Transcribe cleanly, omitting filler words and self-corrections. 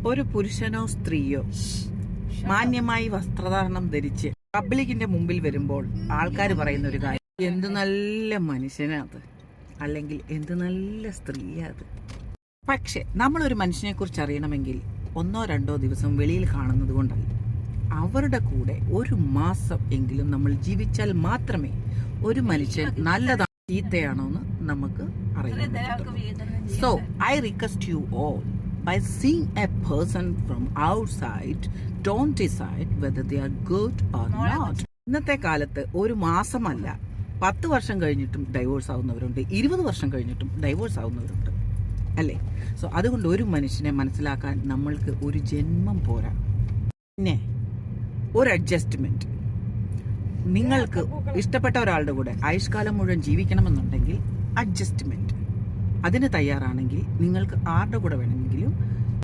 ഒരു പുരുഷനോ സ്ത്രീയോ മാന്യമായി വസ്ത്രധാരണം ധരിച്ച് പബ്ലിക്കിന്റെ മുമ്പിൽ വരുമ്പോൾ ആൾക്കാർ പറയുന്ന ഒരു കാര്യം, എന്ത് നല്ല മനുഷ്യനാത്, അല്ലെങ്കിൽ എന്ത് നല്ല സ്ത്രീയാത്. പക്ഷെ നമ്മളൊരു മനുഷ്യനെ കുറിച്ച് അറിയണമെങ്കിൽ 1-2 ദിവസം വെളിയിൽ കാണുന്നത് കൊണ്ടല്ല, അവരുടെ കൂടെ 1 മാസം എങ്കിലും നമ്മൾ ജീവിച്ചാൽ മാത്രമേ ഒരു മനുഷ്യൻ നല്ലതാണോ ചീത്തയാണോ എന്ന് നമുക്ക് അറിയാൻ പറ്റും. So I request you all, by seeing a person from outside, don't decide whether they are good or not. ഇന്നത്തെ കാലത്ത് 1 മാസമല്ല 10 വർഷം കഴിഞ്ഞിട്ടും ഡൈവോഴ്സ് ആവുന്നവരുണ്ട്, 20 വർഷം കഴിഞ്ഞിട്ടും ഡൈവോഴ്സ് ആവുന്നവരുണ്ട്, അല്ലേ? സോ അതുകൊണ്ട് ഒരു മനുഷ്യനെ മനസ്സിലാക്കാൻ നമ്മൾക്ക് ഒരു ജന്മം പോരാ. പിന്നെ ഒരു അഡ്ജസ്റ്റ്മെന്റ്. നിങ്ങൾക്ക് ഇഷ്ടപ്പെട്ട ഒരാളുടെ കൂടെ ആയുഷ്കാലം മുഴുവൻ ജീവിക്കണമെന്നുണ്ടെങ്കിൽ അഡ്ജസ്റ്റ്മെന്റ്. അതിന് തയ്യാറാണെങ്കിൽ നിങ്ങൾക്ക് ആരുടെ കൂടെ വേണമെങ്കിലും